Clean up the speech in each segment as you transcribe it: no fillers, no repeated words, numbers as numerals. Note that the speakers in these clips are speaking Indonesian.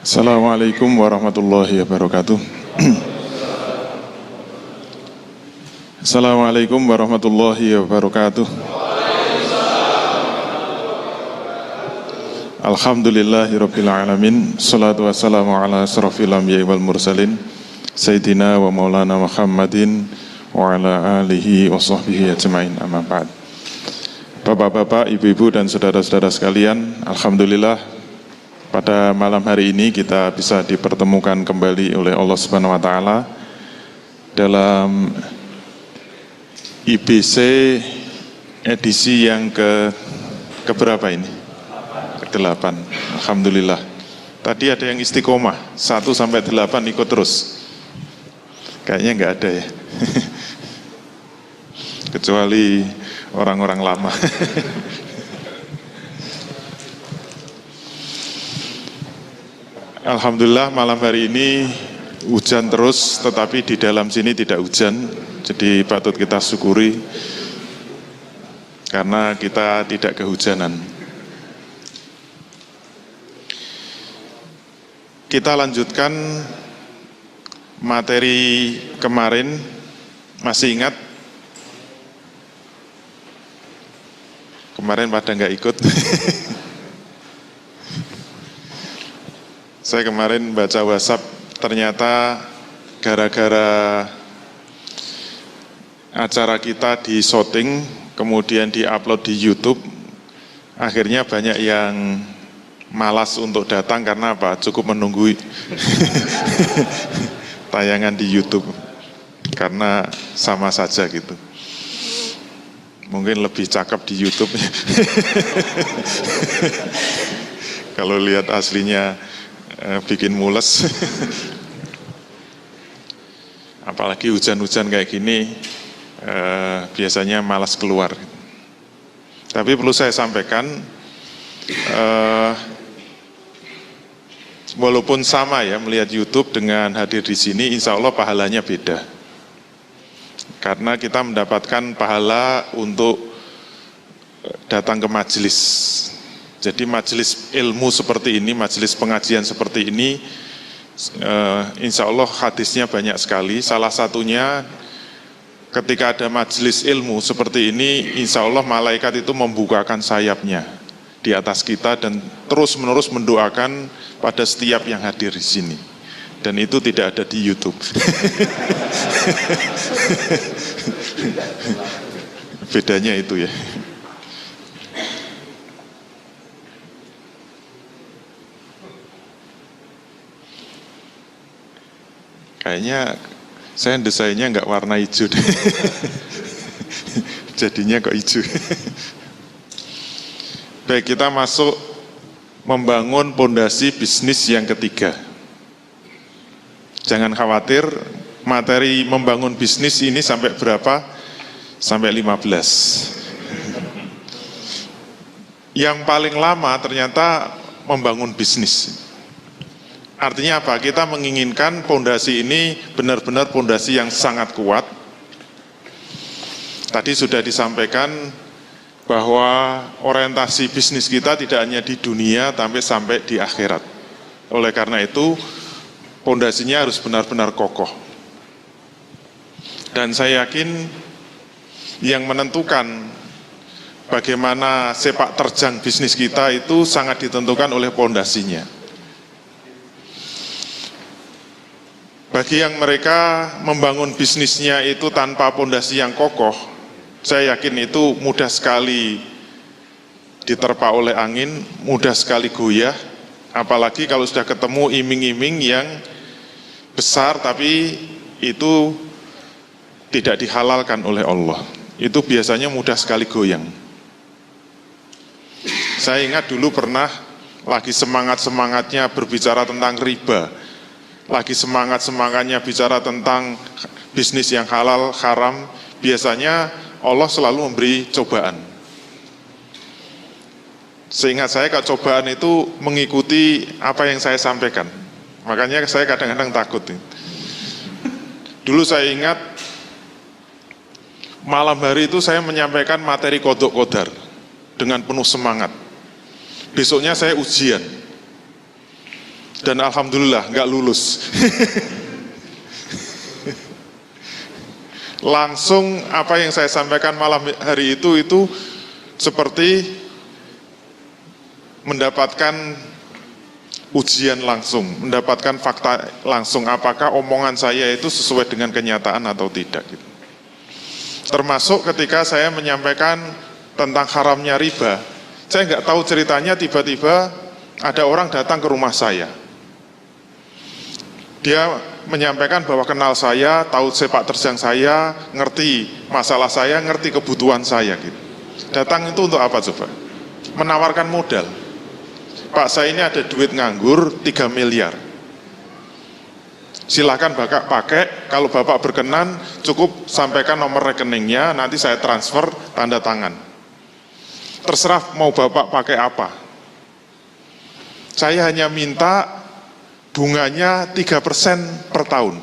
Assalamualaikum warahmatullahi wabarakatuh. Assalamualaikum warahmatullahi wabarakatuh. Alhamdulillahirabbil alamin. Shalatu wassalamu ala asrofil anbiya'i wal mursalin Sayyidina wa maulana Muhammadin wa ala alihi wa sahbihi ajma'in, amma ba'd. Bapak-bapak, ibu-ibu dan saudara-saudara sekalian, alhamdulillah pada malam hari ini kita bisa dipertemukan kembali oleh Allah Subhanahu wa taala dalam IBC edisi yang keberapa ini? Ke-8. Alhamdulillah. Tadi ada yang istiqomah 1 sampai 8 ikut terus. Kayaknya enggak ada ya. Kecuali orang-orang lama. Alhamdulillah malam hari ini hujan terus, tetapi di dalam sini tidak hujan. Jadi patut kita syukuri karena kita tidak kehujanan. Kita lanjutkan materi kemarin. Masih ingat? Kemarin pada nggak ikut. Saya kemarin baca WhatsApp, ternyata gara-gara acara kita di shooting, kemudian di-upload di YouTube, akhirnya banyak yang malas untuk datang karena apa? Cukup menunggu tayangan di YouTube, karena sama saja gitu. Mungkin lebih cakep di YouTube. Kalau lihat aslinya bikin mules. Apalagi hujan-hujan kayak gini, biasanya malas keluar. Tapi perlu saya sampaikan, walaupun sama ya melihat YouTube dengan hadir di sini, insya Allah pahalanya beda. Karena kita mendapatkan pahala untuk datang ke majelis. Jadi majelis ilmu seperti ini, majelis pengajian seperti ini, insya Allah hadisnya banyak sekali. Salah satunya ketika ada majelis ilmu seperti ini, insya Allah malaikat itu membukakan sayapnya di atas kita dan terus menerus mendoakan pada setiap yang hadir di sini. Dan itu tidak ada di YouTube. Bedanya itu ya. Kayaknya saya desainnya nggak warna hijau deh. Jadinya kok hijau. Baik, kita masuk membangun pondasi bisnis yang ketiga. Jangan khawatir, materi membangun bisnis ini sampai berapa? Sampai 15. Yang paling lama ternyata membangun bisnis. Artinya apa? Kita menginginkan pondasi ini benar-benar pondasi yang sangat kuat. Tadi sudah disampaikan bahwa orientasi bisnis kita tidak hanya di dunia, tapi sampai di akhirat. Oleh karena itu, pondasinya harus benar-benar kokoh. Dan saya yakin yang menentukan bagaimana sepak terjang bisnis kita itu sangat ditentukan oleh pondasinya. Bagi yang mereka membangun bisnisnya itu tanpa pondasi yang kokoh, saya yakin itu mudah sekali diterpa oleh angin, mudah sekali goyah, apalagi kalau sudah ketemu iming-iming yang besar tapi itu tidak dihalalkan oleh Allah. Itu biasanya mudah sekali goyang. Saya ingat dulu pernah lagi semangat-semangatnya berbicara tentang riba, lagi semangat-semangatnya bicara tentang bisnis yang halal, haram, biasanya Allah selalu memberi cobaan. Seingat saya cobaan itu mengikuti apa yang saya sampaikan. Makanya saya kadang-kadang takut. Dulu saya ingat malam hari itu saya menyampaikan materi kodok kodar dengan penuh semangat. Besoknya saya ujian. Dan alhamdulillah nggak lulus. Langsung apa yang saya sampaikan malam hari itu seperti mendapatkan ujian langsung, mendapatkan fakta langsung apakah omongan saya itu sesuai dengan kenyataan atau tidak gitu. Termasuk ketika saya menyampaikan tentang haramnya riba, saya nggak tahu ceritanya, tiba-tiba ada orang datang ke rumah saya. Dia menyampaikan bahwa kenal saya, tahu sepak terjang saya, ngerti masalah saya, ngerti kebutuhan saya gitu. Datang itu untuk apa coba? Menawarkan modal. Pak, saya ini ada duit nganggur 3 miliar. Silahkan Bapak pakai, kalau Bapak berkenan cukup sampaikan nomor rekeningnya, nanti saya transfer tanda tangan. Terserah mau Bapak pakai apa. Saya hanya minta bunganya 3% per tahun.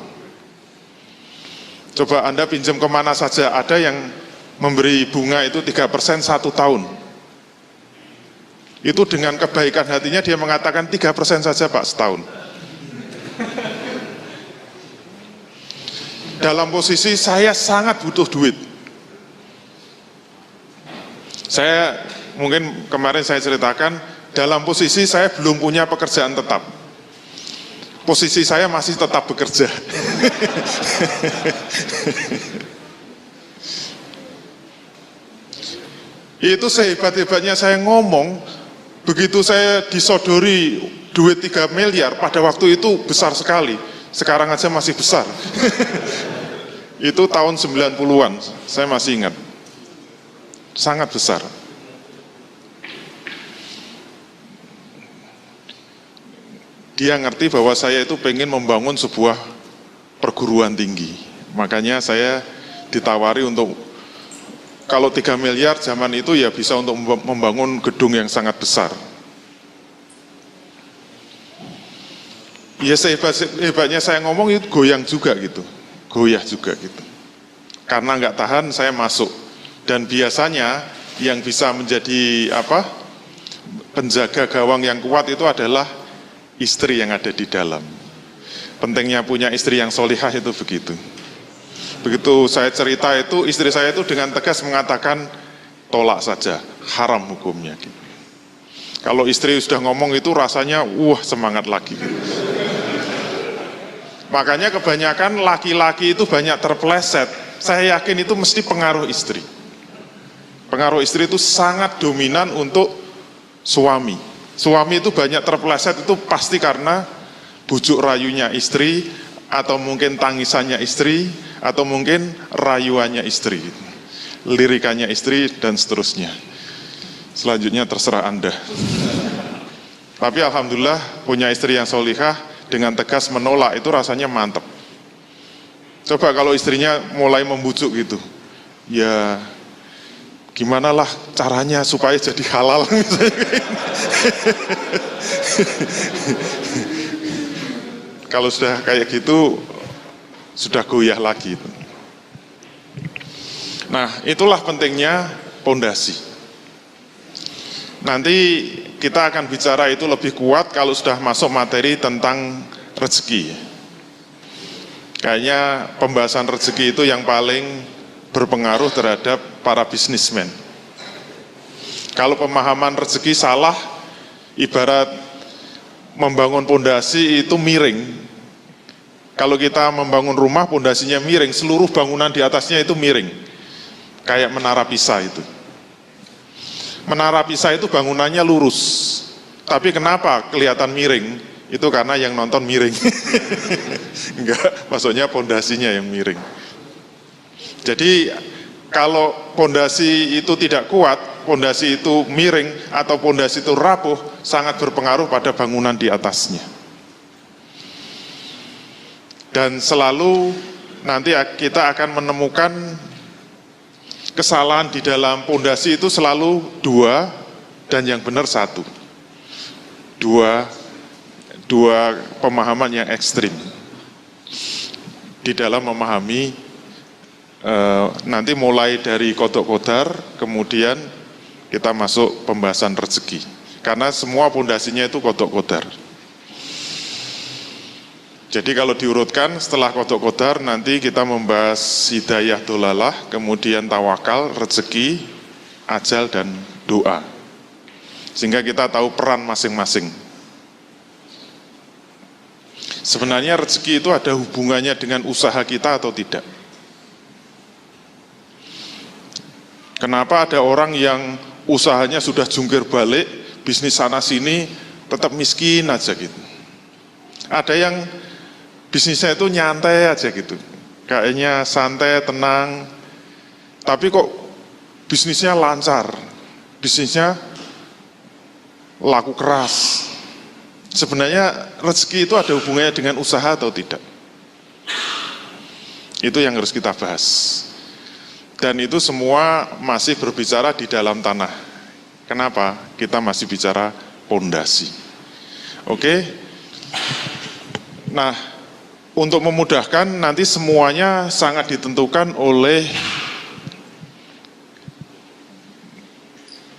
Coba Anda pinjam kemana saja, ada yang memberi bunga itu 3% 1 tahun. Itu dengan kebaikan hatinya dia mengatakan 3% saja Pak setahun. Dalam posisi saya sangat butuh duit. Saya mungkin kemarin saya ceritakan, dalam posisi saya belum punya pekerjaan tetap. Posisi saya masih tetap bekerja. Itu sehebat-hebatnya saya ngomong, begitu saya disodori duit 3 miliar, pada waktu itu besar sekali. Sekarang aja masih besar. Itu tahun 90-an, saya masih ingat. Sangat besar. Dia ngerti bahwa saya itu pengen membangun sebuah perguruan tinggi. Makanya saya ditawari untuk, kalau 3 miliar zaman itu ya bisa untuk membangun gedung yang sangat besar. Ya sehebat-hebatnya saya ngomong itu goyang juga gitu. Goyah juga gitu. Karena nggak tahan saya masuk. Dan biasanya yang bisa menjadi penjaga gawang yang kuat itu adalah istri yang ada di dalam. Pentingnya punya istri yang solihah itu begitu. Begitu saya cerita itu, istri saya itu dengan tegas mengatakan tolak saja, haram hukumnya. Kalau istri sudah ngomong itu rasanya semangat lagi. Makanya kebanyakan laki-laki itu banyak terpeleset. Saya yakin itu mesti pengaruh istri. Pengaruh istri itu sangat dominan untuk suami. Suami itu banyak terpeleset itu pasti karena bujuk rayunya istri, atau mungkin tangisannya istri, atau mungkin rayuannya istri, lirikannya istri, dan seterusnya. Selanjutnya terserah Anda. Tapi alhamdulillah punya istri yang solihah, dengan tegas menolak itu rasanya mantep. Coba kalau istrinya mulai membujuk gitu, ya gimana lah caranya supaya jadi halal misalnya. Kalau sudah kayak gitu sudah goyah lagi. Nah, itulah pentingnya pondasi. Nanti kita akan bicara itu lebih kuat kalau sudah masuk materi tentang rezeki. Kayaknya pembahasan rezeki itu yang paling berpengaruh terhadap para bisnismen. Kalau pemahaman rezeki salah, ibarat membangun pondasi itu miring. Kalau kita membangun rumah, pondasinya miring, seluruh bangunan di atasnya itu miring. Kayak menara Pisa itu. Menara Pisa itu bangunannya lurus. Tapi kenapa kelihatan miring? Itu karena yang nonton miring. Enggak, maksudnya pondasinya yang miring. Jadi kalau pondasi itu tidak kuat, pondasi itu miring atau pondasi itu rapuh, sangat berpengaruh pada bangunan di atasnya. Dan selalu nanti kita akan menemukan kesalahan di dalam pondasi itu selalu 2 dan yang benar 1. Dua pemahaman yang ekstrim di dalam memahami. Nanti mulai dari kodok kodar, kemudian kita masuk pembahasan rezeki. Karena semua pondasinya itu kodok kodar. Jadi kalau diurutkan setelah Qadha Qadar nanti kita membahas hidayah dolalah, kemudian tawakal, rezeki, ajal, dan doa. Sehingga kita tahu peran masing-masing. Sebenarnya rezeki itu ada hubungannya dengan usaha kita atau tidak. Kenapa ada orang yang usahanya sudah jungkir balik, bisnis sana sini, tetap miskin aja gitu. Ada yang bisnisnya itu nyantai aja gitu, kayaknya santai, tenang, tapi kok bisnisnya lancar, bisnisnya laku keras. Sebenarnya rezeki itu ada hubungannya dengan usaha atau tidak? Itu yang harus kita bahas. Dan itu semua masih berbicara di dalam tanah. Kenapa? Kita masih bicara pondasi. Oke? Nah, untuk memudahkan nanti semuanya sangat ditentukan oleh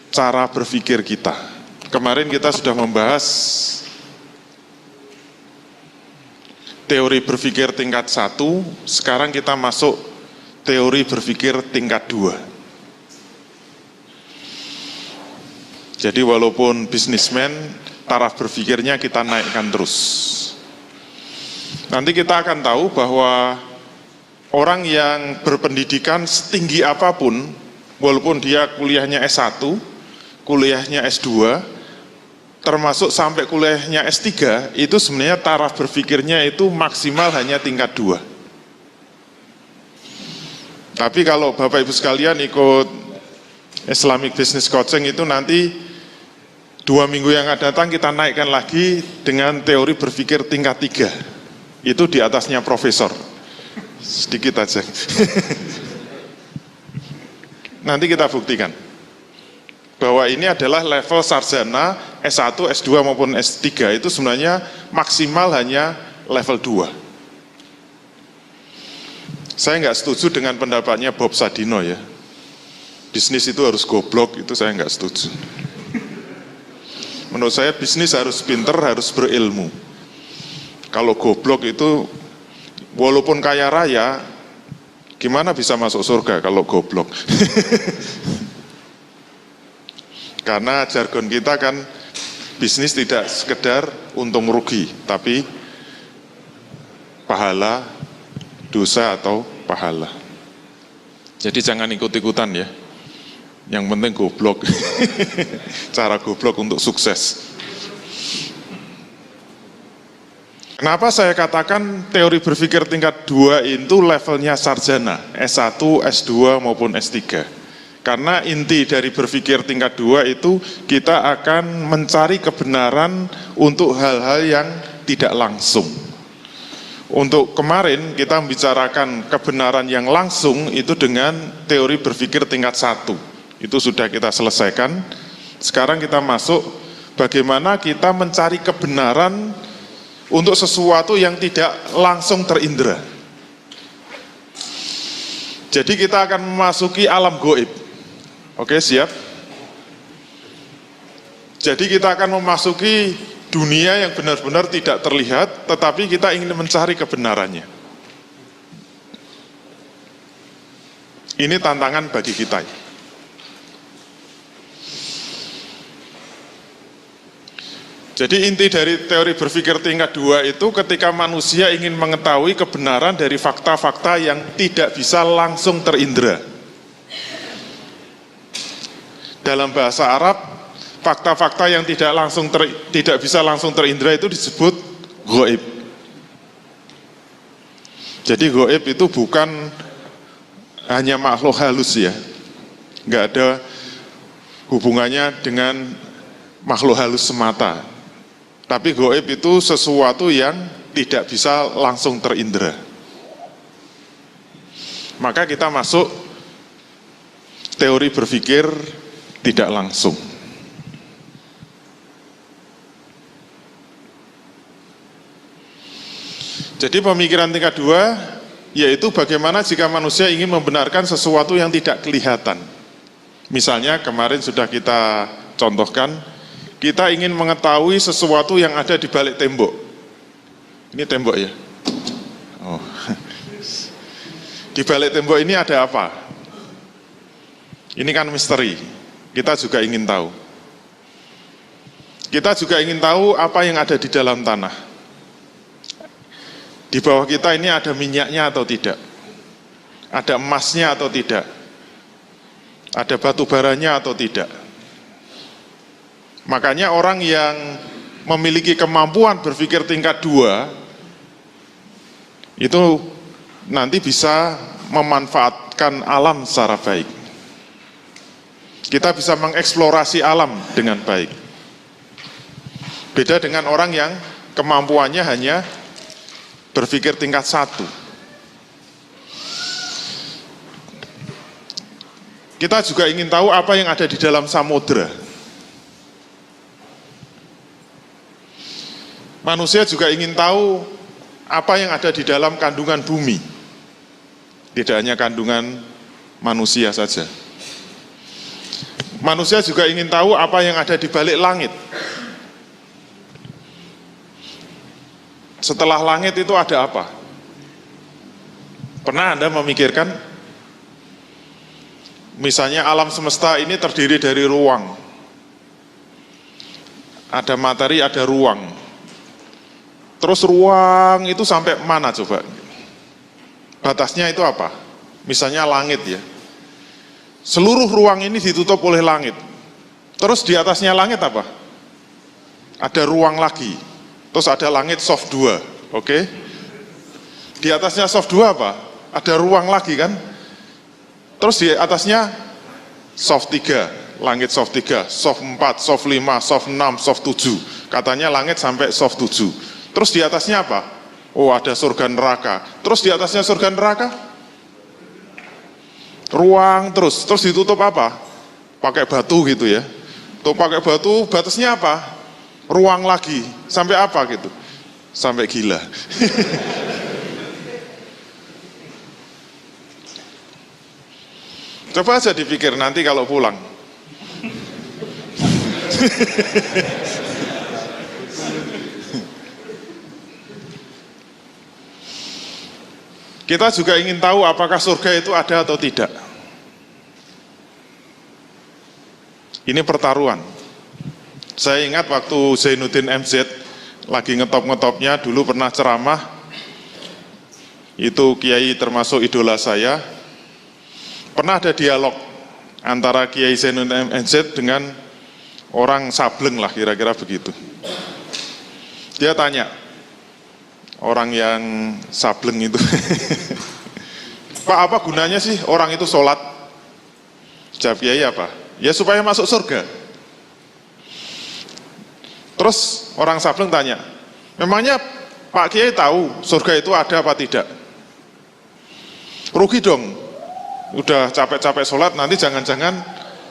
cara berpikir kita. Kemarin kita sudah membahas teori berpikir tingkat 1, sekarang kita masuk teori berpikir tingkat 2. Jadi walaupun bisnismen, taraf berpikirnya kita naikkan terus. Nanti kita akan tahu bahwa orang yang berpendidikan setinggi apapun, walaupun dia kuliahnya S1, kuliahnya S2, termasuk sampai kuliahnya S3, itu sebenarnya taraf berpikirnya itu maksimal hanya tingkat 2. Tapi kalau Bapak Ibu sekalian ikut Islamic Business Coaching itu nanti 2 minggu yang akan datang kita naikkan lagi dengan teori berpikir tingkat 3. Itu di atasnya profesor. Sedikit aja. Nanti kita buktikan bahwa ini adalah level sarjana S1, S2 maupun S3 itu sebenarnya maksimal hanya level 2. Saya nggak setuju dengan pendapatnya Bob Sadino ya. Bisnis itu harus goblok, itu saya nggak setuju. Menurut saya bisnis harus pinter, harus berilmu. Kalau goblok itu, walaupun kaya raya, gimana bisa masuk surga kalau goblok? Karena jargon kita kan, bisnis tidak sekedar untung rugi, tapi pahala, dosa atau pahala. Jadi jangan ikut-ikutan ya. Yang penting goblok. Cara goblok untuk sukses. Kenapa saya katakan teori berpikir tingkat 2 itu levelnya sarjana, S1, S2 maupun S3. Karena inti dari berpikir tingkat 2 itu kita akan mencari kebenaran untuk hal-hal yang tidak langsung. Untuk kemarin kita membicarakan kebenaran yang langsung itu dengan teori berpikir tingkat 1. Itu sudah kita selesaikan. Sekarang kita masuk bagaimana kita mencari kebenaran untuk sesuatu yang tidak langsung terindra. Jadi kita akan memasuki alam gaib. Oke, siap? Jadi kita akan memasuki dunia yang benar-benar tidak terlihat, tetapi kita ingin mencari kebenarannya. Ini tantangan bagi kita. Jadi inti dari teori berpikir tingkat 2 itu ketika manusia ingin mengetahui kebenaran dari fakta-fakta yang tidak bisa langsung terindra. Dalam bahasa Arab, fakta-fakta yang tidak bisa langsung terindra itu disebut ghaib. Jadi ghaib itu bukan hanya makhluk halus ya, nggak ada hubungannya dengan makhluk halus semata. Tapi ghaib itu sesuatu yang tidak bisa langsung terindra. Maka kita masuk teori berpikir tidak langsung. Jadi pemikiran tingkat 2 yaitu bagaimana jika manusia ingin membenarkan sesuatu yang tidak kelihatan. Misalnya kemarin sudah kita contohkan, kita ingin mengetahui sesuatu yang ada di balik tembok. Ini tembok ya. Di balik tembok ini ada apa? Ini kan misteri. Kita juga ingin tahu. Kita juga ingin tahu apa yang ada di dalam tanah. Di bawah kita ini ada minyaknya atau tidak? Ada emasnya atau tidak? Ada batu baranya atau tidak? Makanya orang yang memiliki kemampuan berpikir tingkat 2 itu nanti bisa memanfaatkan alam secara baik. Kita bisa mengeksplorasi alam dengan baik. Beda dengan orang yang kemampuannya hanya berpikir tingkat 1. Kita juga ingin tahu apa yang ada di dalam samudra. Manusia juga ingin tahu apa yang ada di dalam kandungan bumi. Tidak hanya kandungan manusia saja. Manusia juga ingin tahu apa yang ada di balik langit. Setelah langit itu ada apa? Pernah Anda memikirkan? Misalnya alam semesta ini terdiri dari ruang. Ada materi, ada ruang. Terus ruang itu sampai mana coba? Batasnya itu apa? Misalnya langit ya. Seluruh ruang ini ditutup oleh langit. Terus di atasnya langit apa? Ada ruang lagi. Terus ada langit soft 2, oke? Di atasnya soft 2 apa? Ada ruang lagi kan? Terus di atasnya soft 3, langit soft 3, soft 4, soft 5, soft 6, soft 7. Katanya langit sampai soft 7. Terus di atasnya apa? Oh, ada surga neraka. Terus di atasnya surga neraka? Ruang terus ditutup apa? Pakai batu gitu ya. Tuh pakai batu, batasnya apa? Ruang lagi. Sampai apa gitu? Sampai gila. Coba aja dipikir nanti kalau pulang. Kita juga ingin tahu apakah surga itu ada atau tidak. Ini pertaruhan. Saya ingat waktu Zainuddin MZ lagi ngetop-ngetopnya, dulu pernah ceramah. Itu kiai termasuk idola saya. Pernah ada dialog antara Kiai Zainuddin MZ dengan orang Sableng lah, kira-kira begitu. Dia tanya, orang yang Sableng itu, Pak, apa gunanya sih orang itu sholat? Jawab Kiai apa? Ya supaya masuk surga. Terus orang Sableng tanya, memangnya Pak Kiai tahu surga itu ada apa tidak? Rugi dong, udah capek-capek sholat, nanti jangan-jangan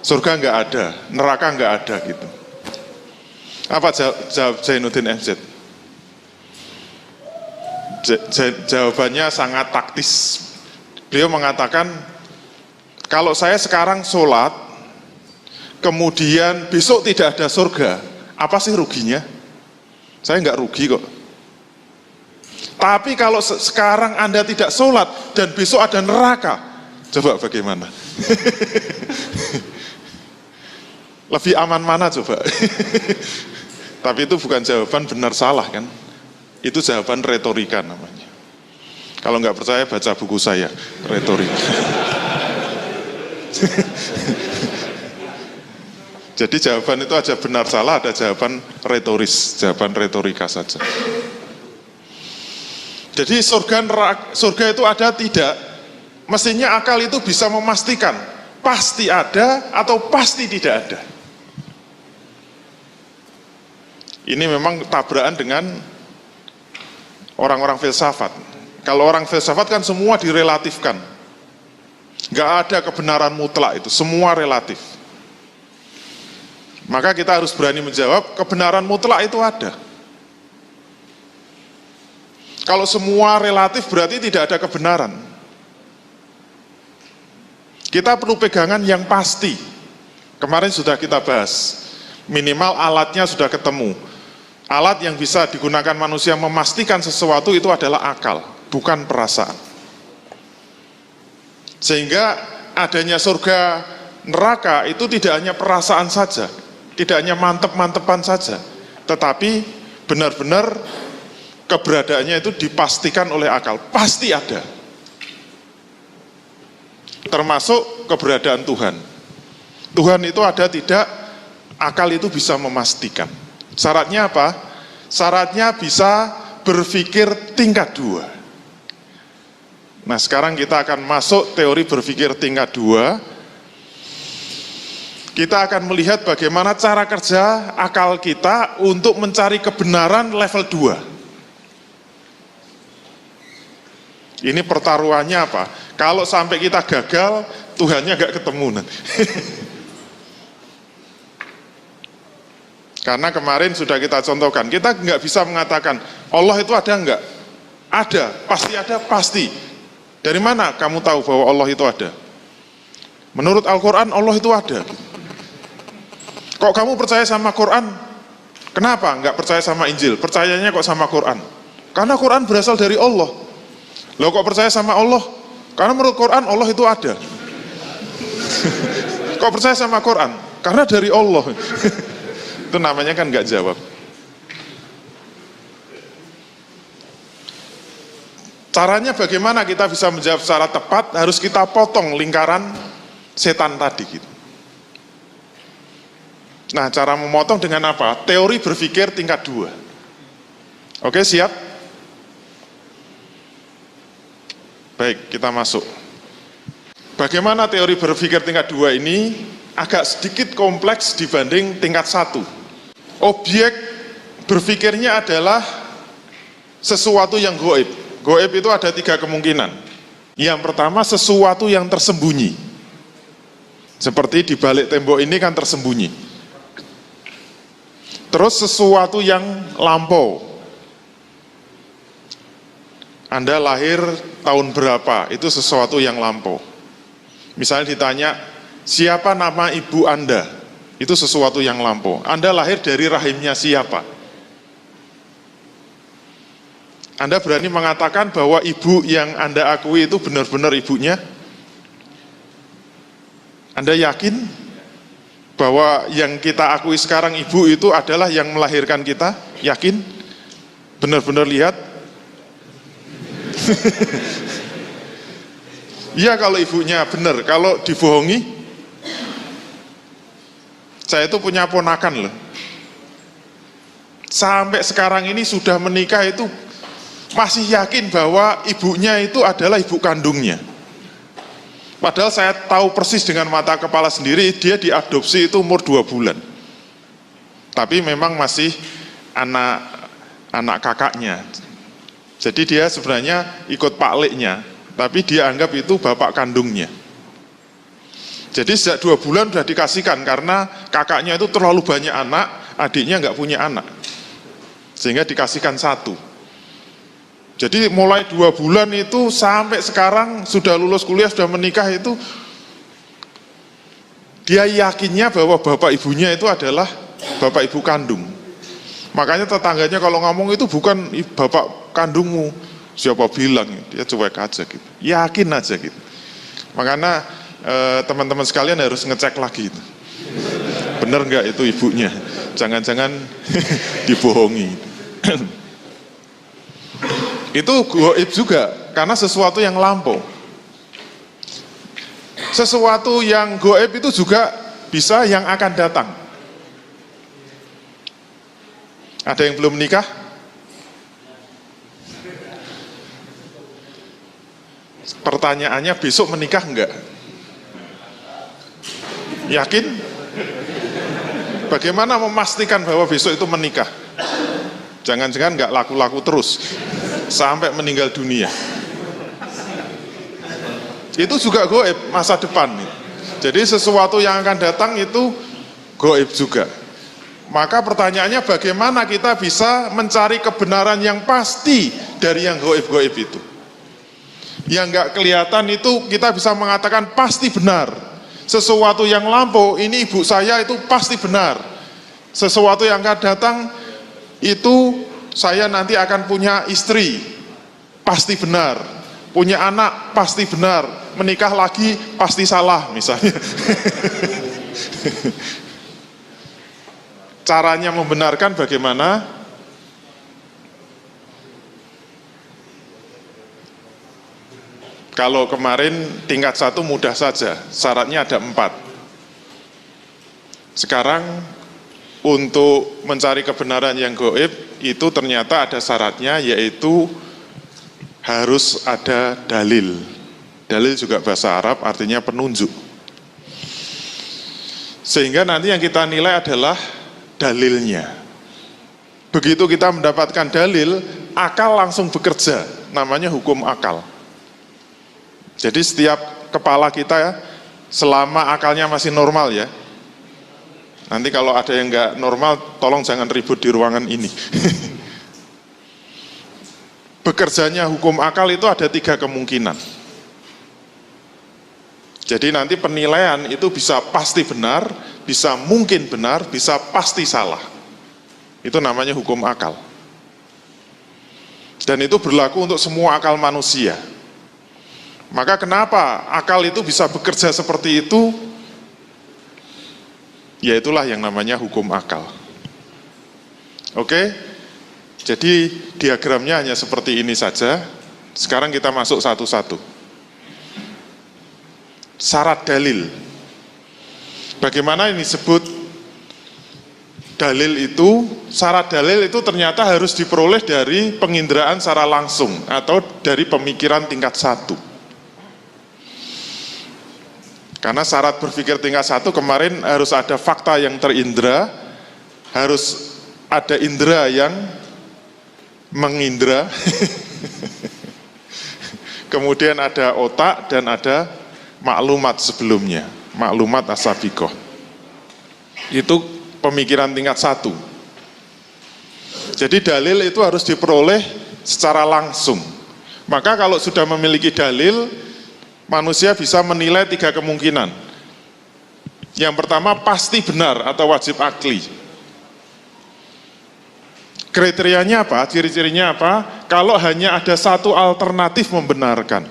surga nggak ada, neraka nggak ada gitu. Apa jawab Zainuddin MZ? Jawabannya sangat taktis. Beliau mengatakan, kalau saya sekarang sholat, kemudian besok tidak ada surga, apa sih ruginya? Saya nggak rugi kok. Tapi kalau sekarang Anda tidak sholat dan besok ada neraka, coba bagaimana? Lebih aman mana coba? Tapi itu bukan jawaban benar salah kan? Itu jawaban retorika namanya. Kalau nggak percaya baca buku saya, retorika. Jadi jawaban itu aja benar salah, ada jawaban retoris, jawaban retorika saja. Jadi surga itu ada tidak? Mestinya akal itu bisa memastikan pasti ada atau pasti tidak ada. Ini memang tabrakan dengan orang-orang filsafat. Kalau orang filsafat kan semua direlatifkan. Nggak ada kebenaran mutlak itu, semua relatif. Maka kita harus berani menjawab, kebenaran mutlak itu ada. Kalau semua relatif berarti tidak ada kebenaran. Kita perlu pegangan yang pasti. Kemarin sudah kita bahas, minimal alatnya sudah ketemu. Alat yang bisa digunakan manusia memastikan sesuatu itu adalah akal, bukan perasaan. Sehingga adanya surga neraka itu tidak hanya perasaan saja, tidak hanya mantep-mantepan saja, tetapi benar-benar keberadaannya itu dipastikan oleh akal, pasti ada. Termasuk keberadaan Tuhan. Tuhan itu ada tidak, akal itu bisa memastikan. Syaratnya apa? Syaratnya bisa berpikir tingkat 2. Nah, sekarang kita akan masuk teori berpikir tingkat 2. Kita akan melihat bagaimana cara kerja akal kita untuk mencari kebenaran level 2. Ini pertaruhannya apa? Kalau sampai kita gagal, Tuhannya gak ketemu nanti. Karena kemarin sudah kita contohkan, kita nggak bisa mengatakan Allah itu ada nggak? Ada, pasti ada, pasti. Dari mana kamu tahu bahwa Allah itu ada? Menurut Al-Quran Allah itu ada. Kok kamu percaya sama Quran? Kenapa nggak percaya sama Injil? Percayanya kok sama Quran? Karena Quran berasal dari Allah. Loh kok percaya sama Allah? Karena menurut Quran Allah itu ada. Kok percaya sama Quran? Karena dari Allah. Itu namanya kan nggak jawab. Caranya bagaimana kita bisa menjawab secara tepat? Harus kita potong lingkaran setan tadi gitu. Nah, cara memotong dengan apa? Teori berpikir tingkat 2. Oke, siap? Baik, kita masuk. Bagaimana teori berpikir tingkat 2 ini? Agak sedikit kompleks dibanding tingkat 1. Objek berpikirnya adalah sesuatu yang gaib. Gaib itu ada 3 kemungkinan. Yang pertama, sesuatu yang tersembunyi. Seperti di balik tembok ini kan tersembunyi. Terus sesuatu yang lampau. Anda lahir tahun berapa? Itu sesuatu yang lampau. Misalnya ditanya, siapa nama ibu Anda? Itu sesuatu yang lampau. Anda lahir dari rahimnya siapa? Anda berani mengatakan bahwa ibu yang Anda akui itu benar-benar ibunya? Anda yakin bahwa yang kita akui sekarang ibu itu adalah yang melahirkan kita? Yakin? Benar-benar lihat? Iya kalau ibunya benar, kalau dibohongi? Saya itu punya ponakan loh. Sampai sekarang ini sudah menikah itu masih yakin bahwa ibunya itu adalah ibu kandungnya. Padahal saya tahu persis dengan mata kepala sendiri, dia diadopsi itu umur 2 bulan. Tapi memang masih anak kakaknya. Jadi dia sebenarnya ikut pakliknya, tapi dia anggap itu bapak kandungnya. Jadi sejak 2 bulan sudah dikasihkan, karena kakaknya itu terlalu banyak anak, adiknya nggak punya anak. Sehingga dikasihkan 1. Jadi mulai 2 bulan itu sampai sekarang sudah lulus kuliah, sudah menikah itu dia yakinnya bahwa bapak ibunya itu adalah bapak ibu kandung. Makanya tetangganya kalau ngomong itu bukan bapak kandungmu, siapa bilang, dia cuek aja gitu, yakin aja gitu. Makanya teman-teman sekalian harus ngecek lagi itu. Bener nggak itu ibunya, jangan-jangan dibohongi. Itu gaib juga, karena sesuatu yang lampau. Sesuatu yang gaib itu juga bisa yang akan datang. Ada yang belum menikah? Pertanyaannya, besok menikah enggak? Yakin? Bagaimana memastikan bahwa besok itu menikah? Jangan-jangan enggak laku-laku terus sampai meninggal dunia. Itu juga gaib, masa depan. Jadi sesuatu yang akan datang itu gaib juga. Maka pertanyaannya, bagaimana kita bisa mencari kebenaran yang pasti dari yang gaib-gaib itu? Yang nggak kelihatan itu kita bisa mengatakan pasti benar. Sesuatu yang lampau, ini ibu saya itu pasti benar. Sesuatu yang akan datang itu saya nanti akan punya istri, pasti benar. punya anak pasti benar, menikah lagi pasti salah misalnya. Caranya membenarkan bagaimana? Kalau kemarin tingkat 1 mudah saja, syaratnya ada 4. Sekarang untuk mencari kebenaran yang gaib itu ternyata ada syaratnya, yaitu harus ada dalil. Dalil juga bahasa Arab, artinya penunjuk. Sehingga nanti yang kita nilai adalah dalilnya. Begitu kita mendapatkan dalil, akal langsung bekerja, namanya hukum akal. Jadi setiap kepala kita ya, selama akalnya masih normal ya. Nanti kalau ada yang nggak normal, tolong jangan ribut di ruangan ini. Bekerjanya hukum akal itu ada 3 kemungkinan. Jadi nanti penilaian itu bisa pasti benar, bisa mungkin benar, bisa pasti salah. Itu namanya hukum akal. Dan itu berlaku untuk semua akal manusia. Maka kenapa akal itu bisa bekerja seperti itu? Ya itulah yang namanya hukum akal. Oke? Jadi diagramnya hanya seperti ini saja. Sekarang kita masuk satu-satu. Syarat dalil. Bagaimana ini disebut dalil itu? Syarat dalil itu ternyata harus diperoleh dari penginderaan secara langsung atau dari pemikiran tingkat 1. Karena syarat berpikir tingkat 1 kemarin harus ada fakta yang terindra, harus ada indera yang mengindra, kemudian ada otak dan ada maklumat sebelumnya, maklumat as-sabiqah. Itu pemikiran tingkat 1. Jadi dalil itu harus diperoleh secara langsung. Maka kalau sudah memiliki dalil, manusia bisa menilai 3 kemungkinan. Yang pertama pasti benar atau wajib akli. Kriterianya apa? Ciri-cirinya apa? Kalau hanya ada satu alternatif membenarkan,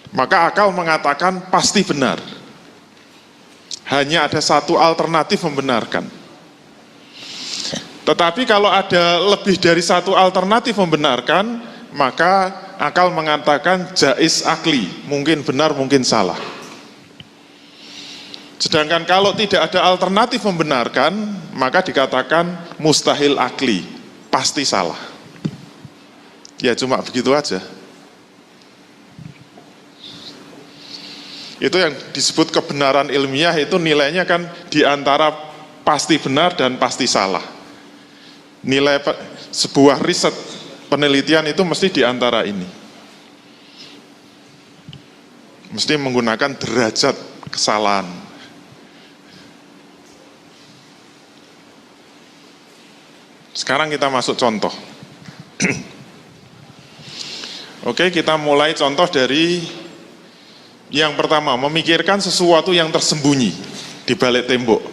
maka akal mengatakan pasti benar. Hanya ada satu alternatif membenarkan. Tetapi kalau ada lebih dari satu alternatif membenarkan, maka akal mengatakan jaiz akli, mungkin benar, mungkin salah. Sedangkan kalau tidak ada alternatif membenarkan, maka dikatakan mustahil akli, pasti salah. Ya cuma begitu aja. Itu yang disebut kebenaran ilmiah, itu nilainya kan di antara pasti benar dan pasti salah. Nilai sebuah riset penelitian itu mesti di antara ini. Mesti menggunakan derajat kesalahan. Sekarang kita masuk contoh. Oke, kita mulai contoh dari yang pertama, memikirkan sesuatu yang tersembunyi di balik tembok.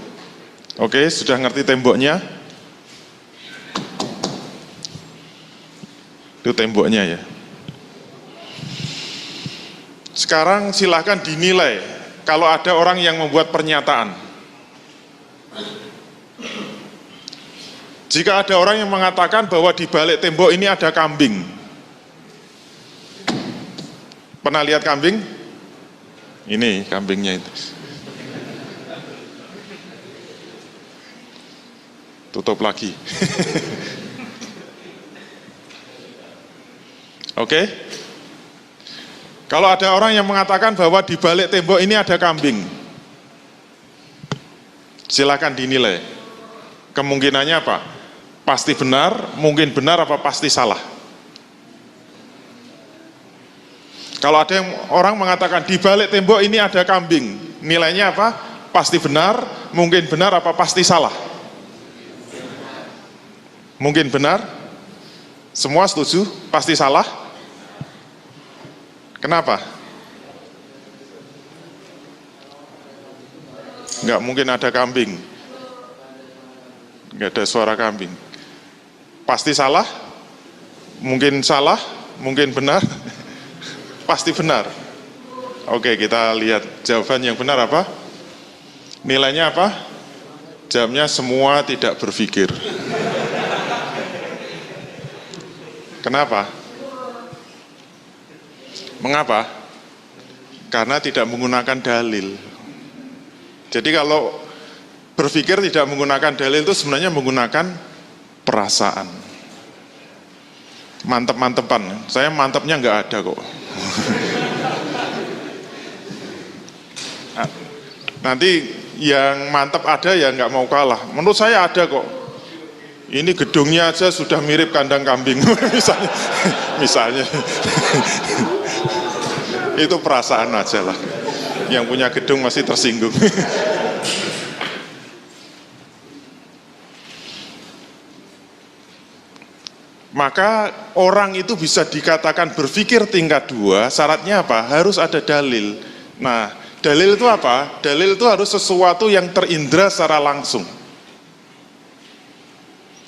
Oke, sudah ngerti temboknya? Itu temboknya ya. Sekarang silahkan dinilai kalau ada orang yang membuat pernyataan. Jika ada orang yang mengatakan bahwa di balik tembok ini ada kambing. Pernah lihat kambing? Ini kambingnya itu. Tutup lagi. Oke? Kalau ada orang yang mengatakan bahwa di balik tembok ini ada kambing, silakan dinilai. Kemungkinannya apa? Pasti benar, mungkin benar, apa pasti salah? Kalau ada yang orang mengatakan di balik tembok ini ada kambing, nilainya apa? Pasti benar, mungkin benar, apa pasti salah? Mungkin benar. Semua setuju? Pasti salah? Kenapa? Enggak mungkin ada kambing. Enggak ada suara kambing. Pasti salah? Mungkin benar? Pasti benar. Oke, kita lihat jawaban yang benar apa? Nilainya apa? Jawabnya semua tidak berpikir. Kenapa? Mengapa? Karena tidak menggunakan dalil. Jadi kalau berpikir tidak menggunakan dalil itu sebenarnya menggunakan perasaan. Mantep-mantepan. Saya mantepnya nggak ada kok. Nanti yang mantep ada ya nggak mau kalah. Menurut saya ada kok. Ini gedungnya aja sudah mirip kandang kambing. misalnya. Itu perasaan aja lah. Yang punya gedung masih tersinggung. Maka orang itu bisa dikatakan berpikir tingkat 2, syaratnya apa? Harus ada dalil. Nah, dalil itu apa? Dalil itu harus sesuatu yang terindra secara langsung.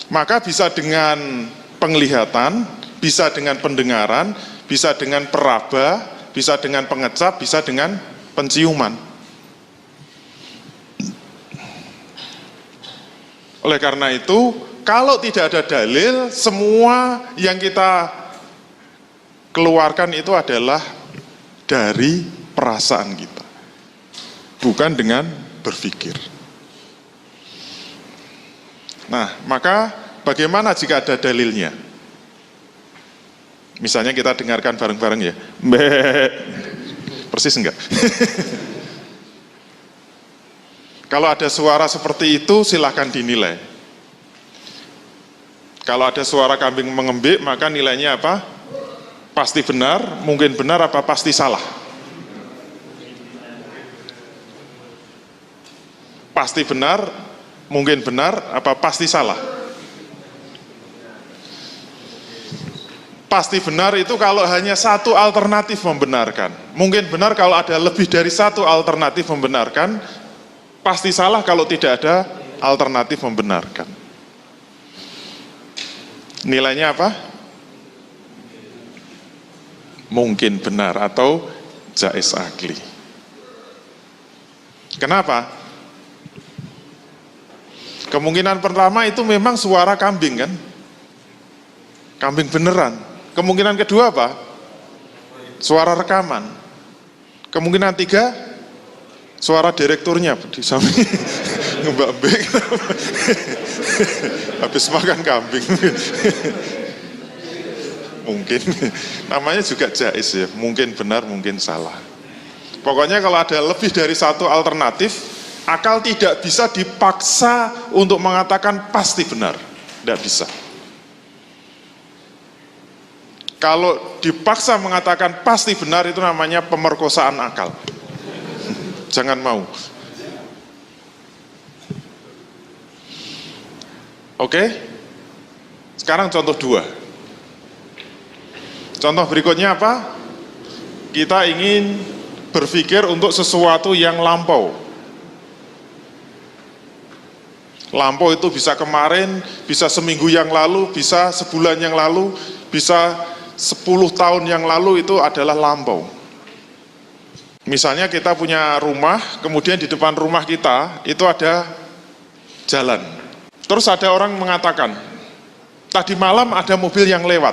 Maka bisa dengan penglihatan, bisa dengan pendengaran, bisa dengan peraba, bisa dengan pengecap, bisa dengan penciuman. Oleh karena itu, kalau tidak ada dalil, semua yang kita keluarkan itu adalah dari perasaan kita, bukan dengan berpikir. Nah, maka bagaimana jika ada dalilnya? Misalnya kita dengarkan bareng-bareng ya, persis enggak? Kalau ada suara seperti itu, silahkan dinilai. Kalau ada suara kambing mengembik, maka nilainya apa? Pasti benar, mungkin benar, apa pasti salah? Pasti benar, mungkin benar, apa pasti salah? Pasti benar itu kalau hanya satu alternatif membenarkan. Mungkin benar kalau ada lebih dari satu alternatif membenarkan. Pasti salah kalau tidak ada alternatif membenarkan. Nilainya apa? Mungkin benar atau jaiz akli. Kenapa? Kemungkinan pertama itu memang suara kambing kan? Kambing beneran. Kemungkinan kedua apa? Suara rekaman. Kemungkinan tiga, suara direkturnya di samping ngebambek habis makan kambing. Mungkin namanya juga jaiz ya, mungkin benar, mungkin salah. Pokoknya kalau ada lebih dari satu alternatif, akal tidak bisa dipaksa untuk mengatakan pasti benar, tidak bisa. Kalau dipaksa mengatakan pasti benar itu namanya pemerkosaan akal. Jangan mau. Oke? Sekarang contoh 2. Contoh berikutnya apa? Kita ingin berpikir untuk sesuatu yang lampau. Lampau itu bisa kemarin, bisa seminggu yang lalu, bisa sebulan yang lalu, bisa 10 tahun yang lalu, itu adalah lampau. Misalnya kita punya rumah, kemudian di depan rumah kita itu ada jalan. Terus ada orang mengatakan, tadi malam ada mobil yang lewat.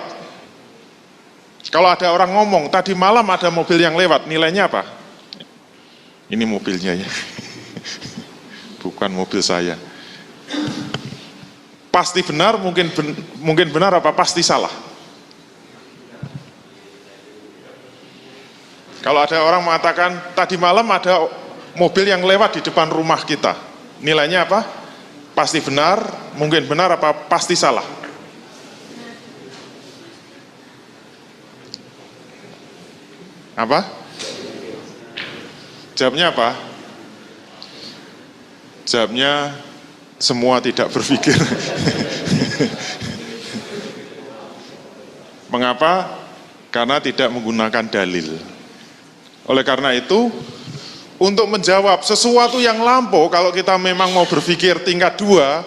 Kalau ada orang ngomong, tadi malam ada mobil yang lewat, nilainya apa? Ini mobilnya ya, bukan mobil saya. Pasti benar, mungkin benar, apa pasti salah? Kalau ada orang mengatakan, tadi malam ada mobil yang lewat di depan rumah kita, nilainya apa? Pasti benar, mungkin benar, apa pasti salah? Apa? Jawabnya apa? Jawabnya semua tidak berpikir. Mengapa? Karena tidak menggunakan dalil. Oleh karena itu, untuk menjawab sesuatu yang lampau, kalau kita memang mau berpikir tingkat 2,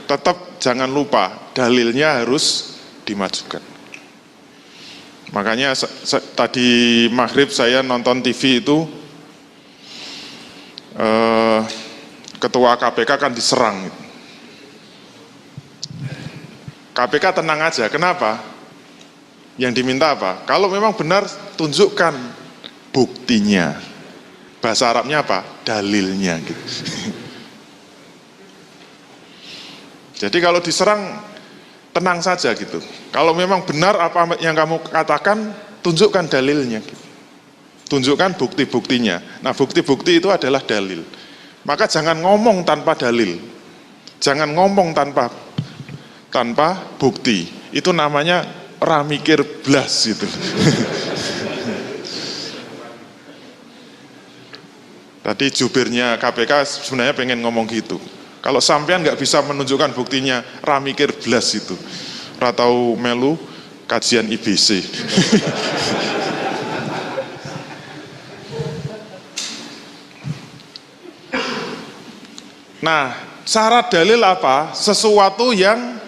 tetap jangan lupa dalilnya harus dimajukan. Makanya tadi maghrib saya nonton TV itu, ketua KPK kan diserang. KPK tenang aja, kenapa? Yang diminta apa? Kalau memang benar, tunjukkan buktinya. Bahasa Arabnya apa? Dalilnya. Gitu. Jadi kalau diserang, tenang saja gitu. Kalau memang benar apa yang kamu katakan, tunjukkan dalilnya. Gitu. Tunjukkan bukti-buktinya. Nah, bukti-bukti itu adalah dalil. Maka jangan ngomong tanpa dalil. Jangan ngomong tanpa bukti. Itu namanya ramikir blas gitu. Tadi jubirnya KPK sebenarnya pengen ngomong gitu. Kalau sampean nggak bisa menunjukkan buktinya, ramikir blas itu. Ratau melu kajian IBC. Nah, syarat dalil apa? Sesuatu yang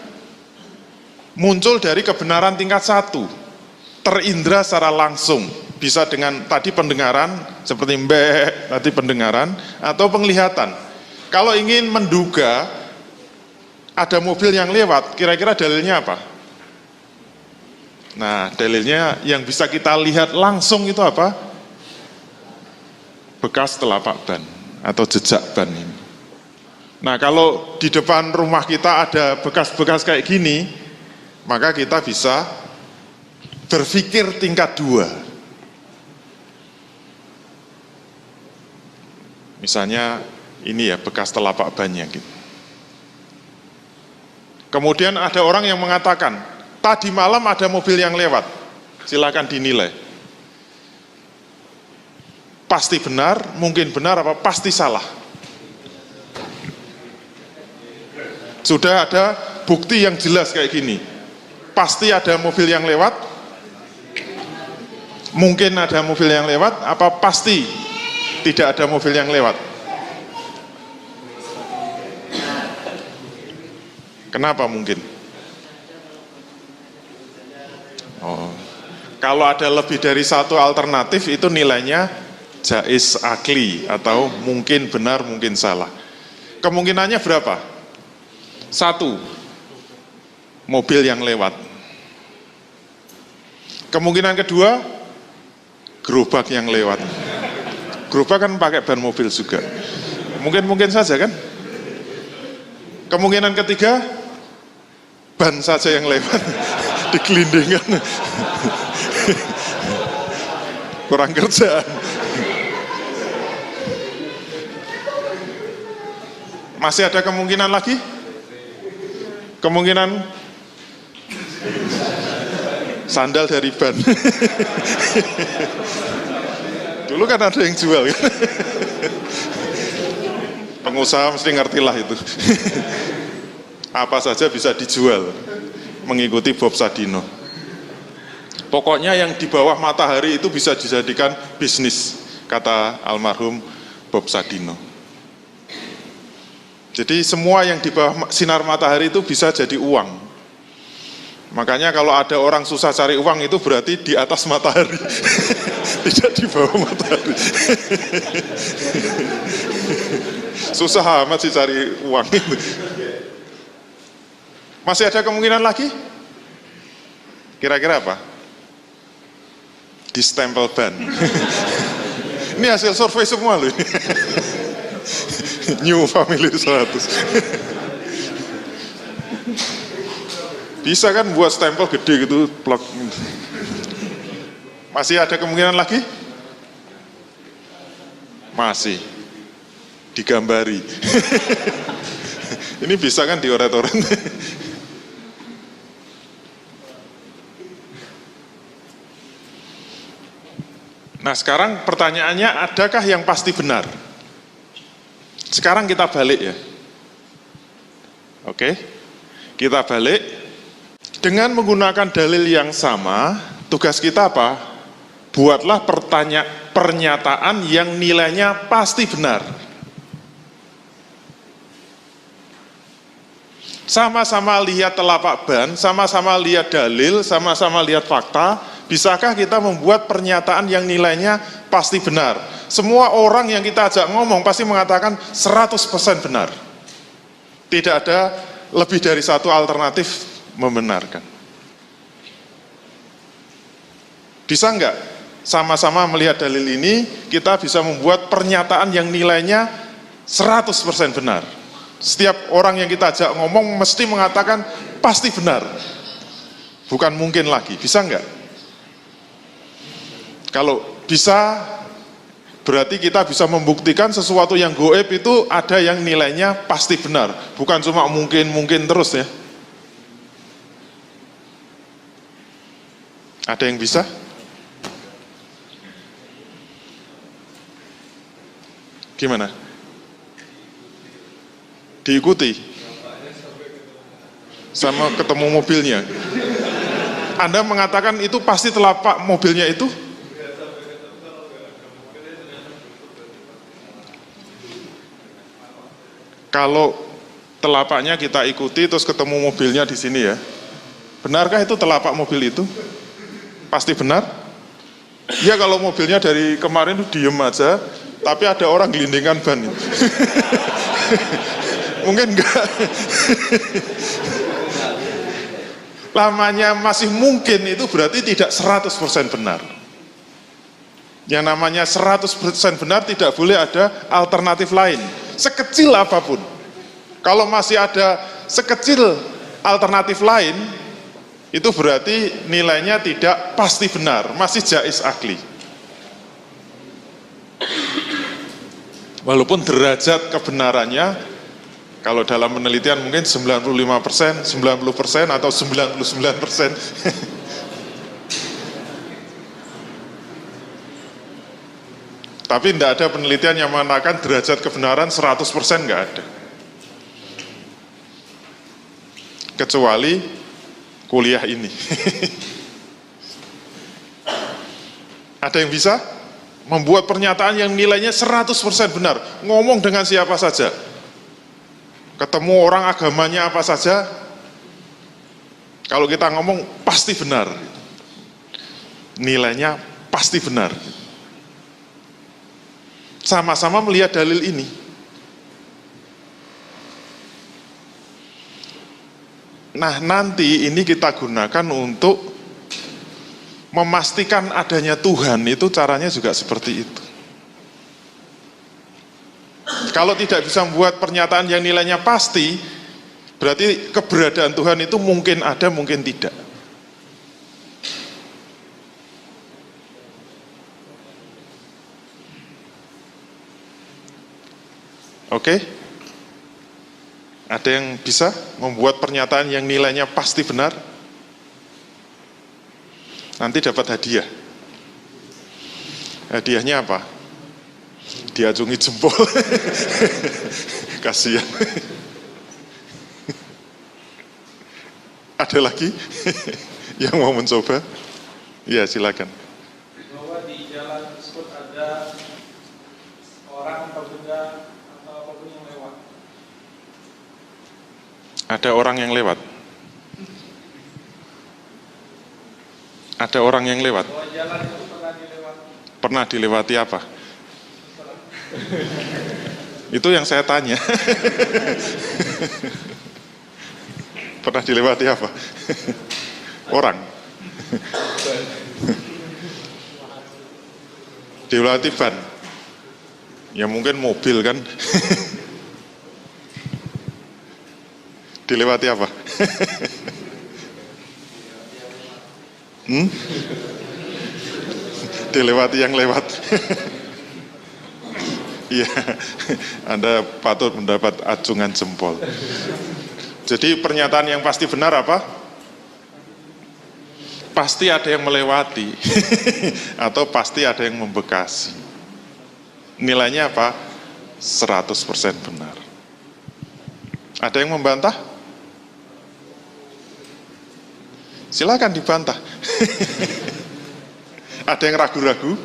muncul dari kebenaran tingkat 1, terindra secara langsung. Bisa dengan tadi pendengaran, seperti mbek, tadi pendengaran, atau penglihatan. Kalau ingin menduga ada mobil yang lewat, kira-kira dalilnya apa? Nah, dalilnya yang bisa kita lihat langsung itu apa? Bekas telapak ban atau jejak ban ini. Nah, kalau di depan rumah kita ada bekas-bekas kayak gini, maka kita bisa berpikir tingkat 2. Misalnya ini ya bekas telapak bannya gitu. Kemudian ada orang yang mengatakan, tadi malam ada mobil yang lewat, silakan dinilai. Pasti benar, mungkin benar, apa pasti salah. Sudah ada bukti yang jelas kayak gini. Pasti ada mobil yang lewat, mungkin ada mobil yang lewat, apa pasti tidak ada mobil yang lewat. Kenapa mungkin? Oh, kalau ada lebih dari satu alternatif itu nilainya jaiz akli atau mungkin benar mungkin salah. Kemungkinannya berapa? 1, mobil yang lewat. Kemungkinan kedua, gerobak yang lewat. Gerobak kan pakai ban mobil juga. Mungkin saja kan? Kemungkinan ketiga, ban saja yang lewat. Digelindingkan. Kurang kerjaan. Masih ada kemungkinan lagi? Kemungkinan sandal dari ban. Dulu kan ada yang jual kan. Pengusaha mesti ngertilah itu. Apa saja bisa dijual mengikuti Bob Sadino. Pokoknya yang di bawah matahari itu bisa dijadikan bisnis, kata almarhum Bob Sadino. Jadi semua yang di bawah sinar matahari itu bisa jadi uang. Makanya kalau ada orang susah cari uang itu berarti di atas matahari, tidak di bawah matahari. Susah amat sih cari uang itu. Masih ada kemungkinan lagi? Kira-kira apa? Distempel ban. Ini hasil survei semua loh ini. New Family 100. Bisa kan buat stempel gede gitu, plug. Masih ada kemungkinan lagi? Masih. Digambari. Ini bisa kan dioret-oret. Nah sekarang pertanyaannya, adakah yang pasti benar? Sekarang kita balik ya. Oke, kita balik. Dengan menggunakan dalil yang sama, tugas kita apa? Buatlah pernyataan yang nilainya pasti benar. Sama-sama lihat telapak ban, sama-sama lihat dalil, sama-sama lihat fakta, Bisakah kita membuat pernyataan yang nilainya pasti benar? Semua orang yang kita ajak ngomong pasti mengatakan 100% benar. Tidak ada lebih dari satu alternatif membenarkan. Bisa enggak sama-sama melihat dalil ini, kita bisa membuat pernyataan yang nilainya 100% benar? Setiap orang yang kita ajak ngomong mesti mengatakan pasti benar. Bukan mungkin lagi. Bisa enggak? Kalau bisa, berarti kita bisa membuktikan sesuatu yang goib itu ada yang nilainya pasti benar. Bukan cuma mungkin-mungkin terus ya. Ada yang bisa? Gimana? Diikuti? Sama ketemu mobilnya? Anda mengatakan itu pasti telapak mobilnya itu? Kalau telapaknya kita ikuti terus ketemu mobilnya di sini ya. Benarkah itu telapak mobil itu? Pasti benar? Ya kalau mobilnya dari kemarin itu diem aja, tapi ada orang gelindingan ban itu. Mungkin enggak. Lamanya masih mungkin itu berarti tidak 100% benar. Yang namanya 100% benar tidak boleh ada alternatif lain. Sekecil apapun. Kalau masih ada sekecil alternatif lain, itu berarti nilainya tidak pasti benar, masih jaiz akli. Walaupun derajat kebenarannya, kalau dalam penelitian mungkin 95%, 90% atau 99%. Tapi tidak ada penelitian yang mengatakan derajat kebenaran 100% nggak ada. Kecuali kuliah ini. Ada yang bisa membuat pernyataan yang nilainya 100% benar, ngomong dengan siapa saja, ketemu orang agamanya apa saja, kalau kita ngomong pasti benar, nilainya pasti benar. Sama-sama melihat dalil ini. Nah, nanti ini kita gunakan untuk memastikan adanya Tuhan, itu caranya juga seperti itu. Kalau tidak bisa membuat pernyataan yang nilainya pasti, berarti keberadaan Tuhan itu mungkin ada, mungkin tidak. Oke? Ada yang bisa membuat pernyataan yang nilainya pasti benar? Nanti dapat hadiah. Hadiahnya apa? Diacungi jempol. Kasihan. Ada lagi yang mau mencoba? Ya, silakan. Bahwa di jalan tersebut ada orang atau benda atau apapun yang lewat. Ada orang yang lewat. Ada orang yang lewat. Bahwa jalan itu pernah dilewati. Pernah dilewati apa? Itu yang saya tanya. Pernah dilewati apa? Orang. Dilewati ban. Ya mungkin mobil kan. Dilewati apa? Dilewati yang lewat. Iya, Anda patut mendapat acungan jempol. Jadi pernyataan yang pasti benar apa? Pasti ada yang melewati. Atau pasti ada yang membekasi. Nilainya apa? 100% benar. Ada yang membantah? Silakan dibantah. Ada yang ragu-ragu?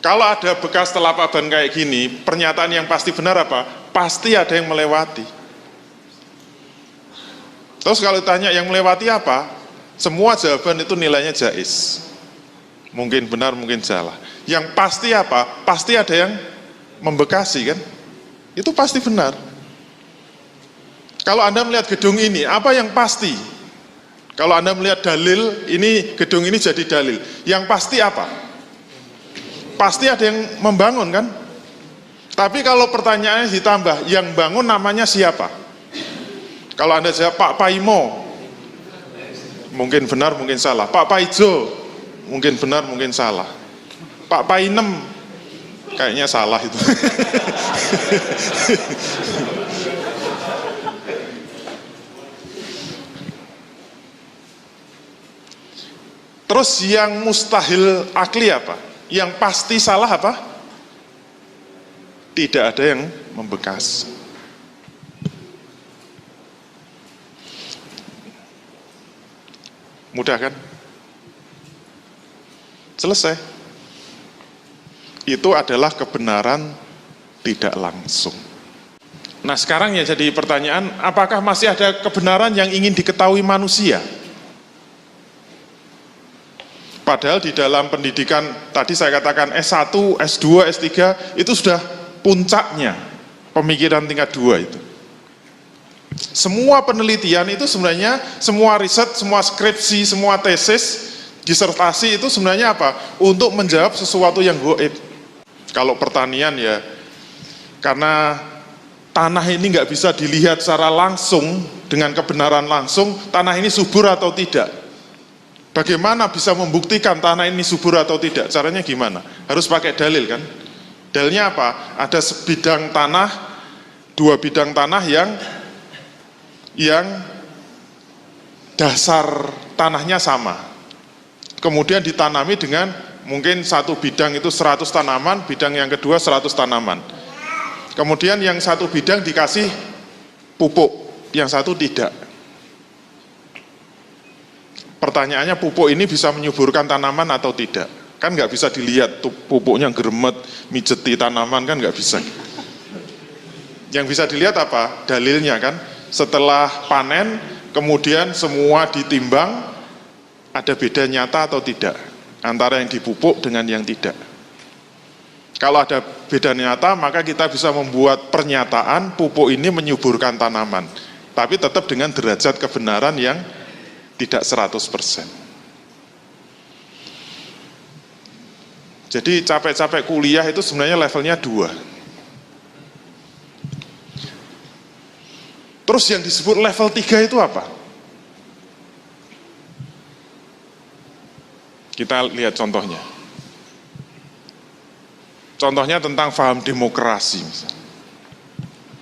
Kalau ada bekas telapak ban kayak gini, pernyataan yang pasti benar apa? Pasti ada yang melewati. Terus kalau ditanya yang melewati apa? Semua jawaban itu nilainya jais. Mungkin benar, mungkin salah. Yang pasti apa? Pasti ada yang membekasi kan? Itu pasti benar. Kalau Anda melihat gedung ini, apa yang pasti? Kalau Anda melihat dalil, ini gedung ini jadi dalil. Yang pasti apa? Pasti ada yang membangun kan? Tapi kalau pertanyaannya ditambah, yang bangun namanya siapa? Kalau Anda jawab Pak Paimo, mungkin benar, mungkin salah. Pak Paijo, mungkin benar, mungkin salah. Pak Painem, kayaknya salah itu. Terus yang mustahil akli apa? Yang pasti salah apa? Tidak ada yang membekas. Mudah kan? Selesai. Itu adalah kebenaran tidak langsung. Nah sekarang ya jadi pertanyaan, apakah masih ada kebenaran yang ingin diketahui manusia? Padahal di dalam pendidikan, tadi saya katakan S1, S2, S3, itu sudah puncaknya pemikiran tingkat 2 itu. Semua penelitian itu sebenarnya, semua riset, semua skripsi, semua tesis, disertasi itu sebenarnya apa? Untuk menjawab sesuatu yang gaib. Kalau pertanian ya, karena tanah ini nggak bisa dilihat secara langsung, dengan kebenaran langsung, tanah ini subur atau tidak. Bagaimana bisa membuktikan tanah ini subur atau tidak? Caranya gimana? Harus pakai dalil kan? Dalilnya apa? Ada sebidang tanah, 2 bidang tanah yang dasar tanahnya sama. Kemudian ditanami dengan mungkin satu bidang itu 100 tanaman, bidang yang kedua 100 tanaman. Kemudian yang satu bidang dikasih pupuk, yang satu tidak. Pertanyaannya pupuk ini bisa menyuburkan tanaman atau tidak? Kan nggak bisa dilihat tuh pupuknya geremet, mijeti tanaman kan nggak bisa. Yang bisa dilihat apa? Dalilnya kan. Setelah panen, kemudian semua ditimbang, ada beda nyata atau tidak antara yang dipupuk dengan yang tidak. Kalau ada beda nyata, maka kita bisa membuat pernyataan pupuk ini menyuburkan tanaman, tapi tetap dengan derajat kebenaran yang tidak 100%. Jadi capek-capek kuliah itu sebenarnya levelnya 2. Terus yang disebut level 3 itu apa? Kita lihat contohnya. Contohnya tentang paham demokrasi. Misalnya.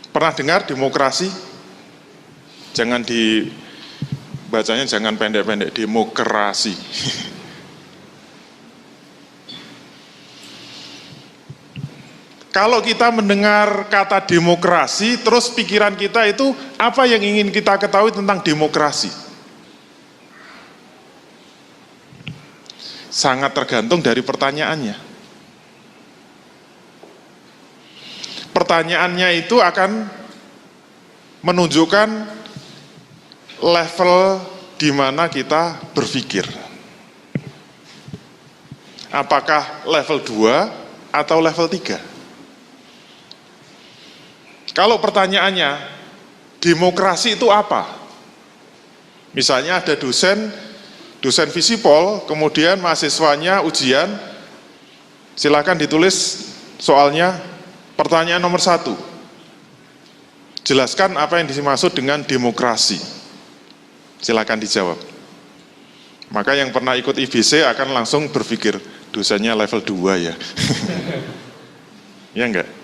Pernah dengar demokrasi? Jangan dibacanya jangan pendek-pendek, demokrasi. Kalau kita mendengar kata demokrasi, terus pikiran kita itu apa yang ingin kita ketahui tentang demokrasi? Sangat tergantung dari pertanyaannya. Pertanyaannya itu akan menunjukkan level di mana kita berpikir. Apakah level 2 atau level 3? Kalau pertanyaannya, demokrasi itu apa? Misalnya ada dosen Visipol, kemudian mahasiswanya ujian, silakan ditulis soalnya, pertanyaan nomor 1. Jelaskan apa yang dimaksud dengan demokrasi. Silakan dijawab. Maka yang pernah ikut IBC akan langsung berpikir, dosennya level 2 ya. Ya enggak?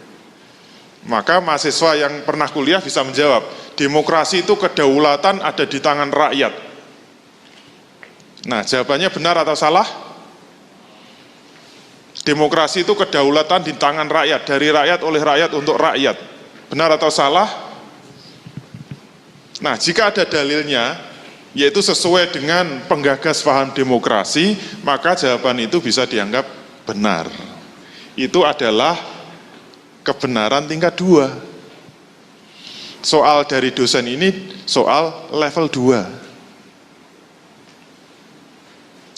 Maka mahasiswa yang pernah kuliah bisa menjawab, demokrasi itu kedaulatan ada di tangan rakyat. Nah, jawabannya benar atau salah? Demokrasi itu kedaulatan di tangan rakyat, dari rakyat, oleh rakyat, untuk rakyat. Benar atau salah? Nah, jika ada dalilnya, yaitu sesuai dengan penggagas paham demokrasi, maka jawaban itu bisa dianggap benar. Itu adalah kebenaran tingkat 2. Soal dari dosen ini soal level 2.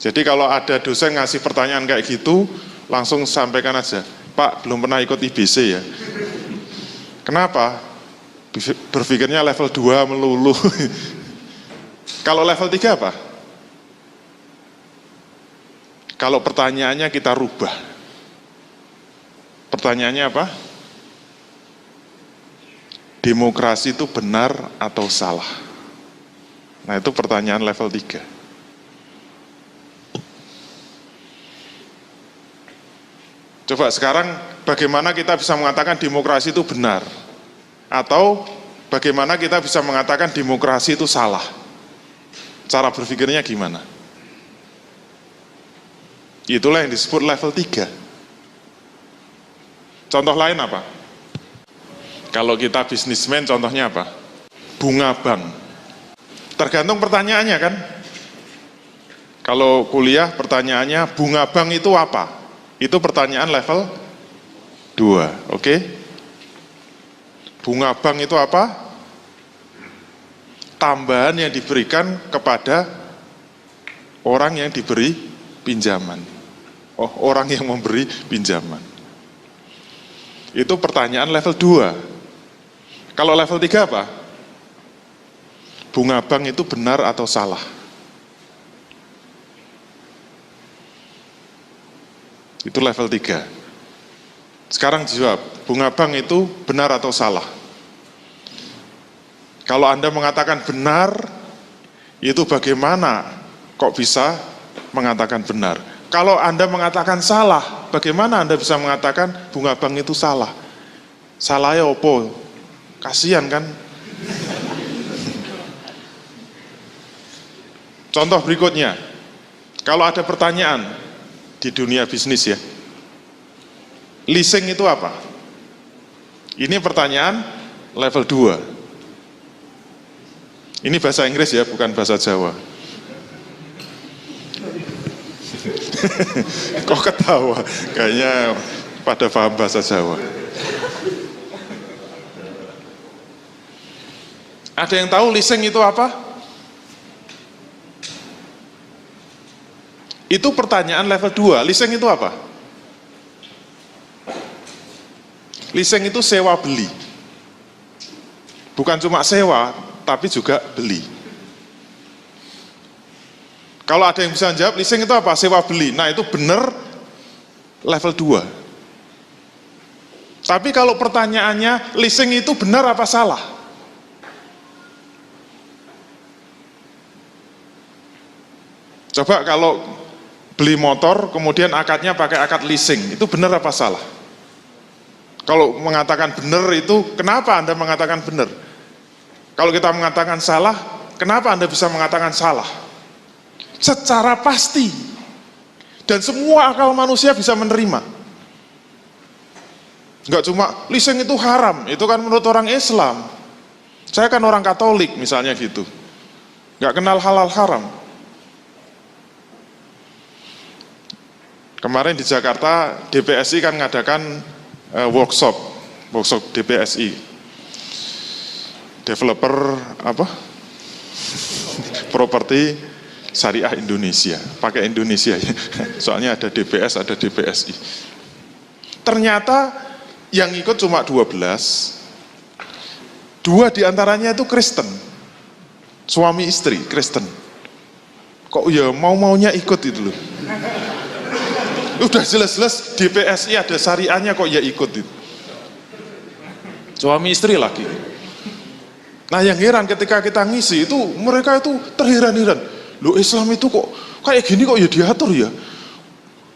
Jadi kalau ada dosen ngasih pertanyaan kayak gitu, langsung sampaikan aja, Pak, belum pernah ikut IBC ya. Kenapa? Berpikirnya level 2 melulu. Kalau level 3 apa? Kalau pertanyaannya kita rubah. Pertanyaannya apa? Demokrasi itu benar atau salah? Nah, itu pertanyaan level 3. Coba sekarang bagaimana kita bisa mengatakan demokrasi itu benar? Atau bagaimana kita bisa mengatakan demokrasi itu salah? Cara berpikirnya gimana? Itulah yang disebut level 3. Contoh lain apa? Kalau kita bisnismen contohnya apa? Bunga bank. Tergantung pertanyaannya kan? Kalau kuliah pertanyaannya bunga bank itu apa? Itu pertanyaan level 2, oke? Bunga bank itu apa? Tambahan yang diberikan kepada orang yang diberi pinjaman. Oh, orang yang memberi pinjaman. Itu pertanyaan level 2. Kalau level 3 apa? Bunga bank itu benar atau salah? Itu level 3. Sekarang jawab, bunga bank itu benar atau salah? Kalau Anda mengatakan benar, itu bagaimana kok bisa mengatakan benar? Kalau Anda mengatakan salah, bagaimana Anda bisa mengatakan bunga bank itu salah? Salahnya opo? Kasihan kan? Contoh berikutnya, kalau ada pertanyaan di dunia bisnis ya, leasing itu apa? Ini pertanyaan level 2. Ini bahasa Inggris ya, bukan bahasa Jawa. Kok ketawa? Kayaknya pada paham bahasa Jawa. Ada yang tahu leasing itu apa? Itu pertanyaan level 2. Leasing itu apa? Leasing itu sewa beli. Bukan cuma sewa, tapi juga beli. Kalau ada yang bisa menjawab, leasing itu apa? Sewa beli. Nah, itu benar level 2. Tapi kalau pertanyaannya, leasing itu benar apa salah? Coba kalau beli motor, kemudian akadnya pakai akad leasing, itu benar apa salah? Kalau mengatakan benar itu, kenapa Anda mengatakan benar? Kalau kita mengatakan salah, kenapa Anda bisa mengatakan salah? Secara pasti. Dan semua akal manusia bisa menerima. Enggak cuma, leasing itu haram, itu kan menurut orang Islam. Saya kan orang Katolik misalnya gitu. Enggak kenal halal haram. Kemarin di Jakarta, DPSI kan ngadakan workshop DPSI, developer apa? Properti Syariah Indonesia, pakai Indonesia ya. Soalnya ada DPS, ada DPSI. Ternyata yang ikut cuma 12. 2 diantaranya itu Kristen, suami istri Kristen. Kok ya mau-maunya ikut itu loh. Udah jelas-jelas DPSI ada syariahnya kok ya ikut itu. Suami istri lagi. Nah yang heran ketika kita ngisi itu mereka itu terheran-heran. Loh Islam itu kok kayak gini kok ya diatur ya.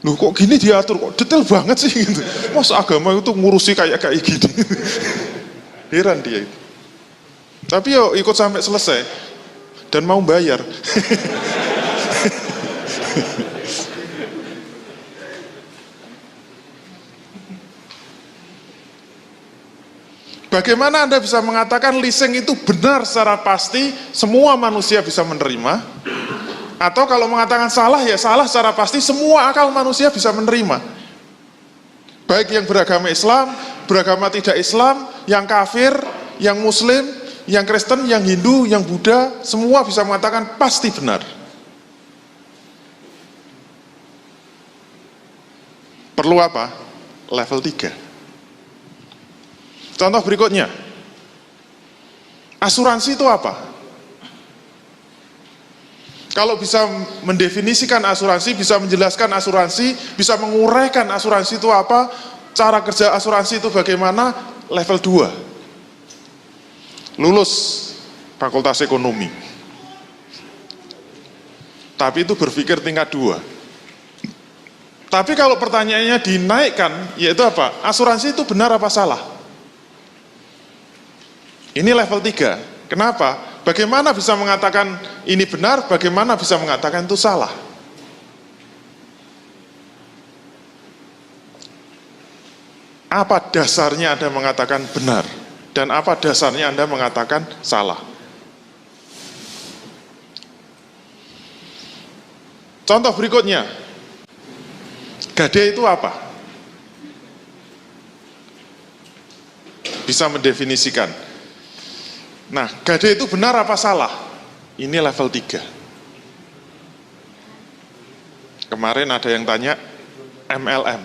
Loh kok gini diatur kok detail banget sih gitu. Masa agama itu ngurusi kayak gini. Heran dia itu. Tapi yo ikut sampai selesai dan mau bayar. Bagaimana Anda bisa mengatakan leasing itu benar secara pasti, semua manusia bisa menerima? Atau kalau mengatakan salah, ya salah secara pasti, semua akal manusia bisa menerima? Baik yang beragama Islam, beragama tidak Islam, yang kafir, yang Muslim, yang Kristen, yang Hindu, yang Buddha, semua bisa mengatakan pasti benar. Perlu apa? Level 3. Contoh berikutnya, asuransi itu apa? Kalau bisa mendefinisikan asuransi, bisa menjelaskan asuransi, bisa menguraikan asuransi itu apa, cara kerja asuransi itu bagaimana, level 2. Lulus Fakultas Ekonomi. Tapi itu berpikir tingkat 2. Tapi kalau pertanyaannya dinaikkan, yaitu apa? Asuransi itu benar apa salah? Ini level 3. Kenapa? Bagaimana bisa mengatakan ini benar, bagaimana bisa mengatakan itu salah? Apa dasarnya Anda mengatakan benar? Dan apa dasarnya Anda mengatakan salah? Contoh berikutnya, gadai itu apa? Bisa mendefinisikan. Nah, gadai itu benar apa salah? Ini level 3. Kemarin ada yang tanya MLM.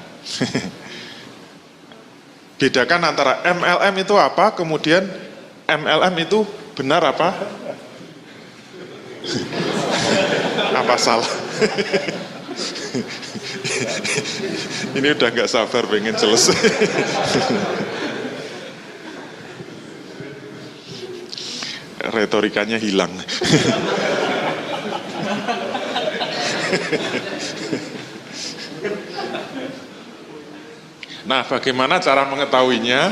Bedakan antara MLM itu apa, kemudian MLM itu benar apa? Apa salah? Ini udah nggak sabar pengen selesai. Retorikanya hilang. Nah, bagaimana cara mengetahuinya?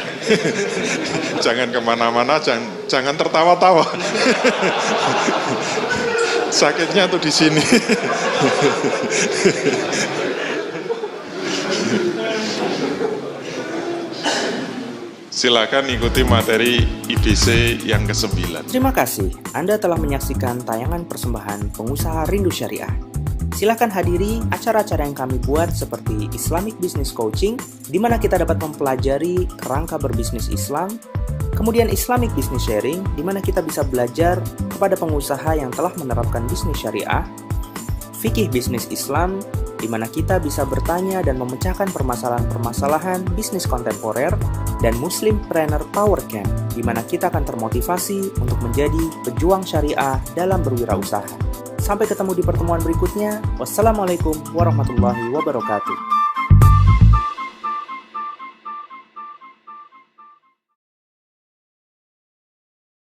Jangan kemana-mana, jangan tertawa-tawa. Sakitnya tuh di sini. Silakan ikuti materi IBC yang ke-9. Terima kasih, Anda telah menyaksikan tayangan persembahan Pengusaha Rindu Syariah. Silakan hadiri acara-acara yang kami buat seperti Islamic Business Coaching, di mana kita dapat mempelajari kerangka berbisnis Islam, kemudian Islamic Business Sharing, di mana kita bisa belajar kepada pengusaha yang telah menerapkan bisnis syariah, Fikih Bisnis Islam, di mana kita bisa bertanya dan memecahkan permasalahan-permasalahan bisnis kontemporer, dan Muslimpreneur Power Camp, di mana kita akan termotivasi untuk menjadi pejuang syariah dalam berwirausaha. Sampai ketemu di pertemuan berikutnya. Wassalamualaikum warahmatullahi wabarakatuh.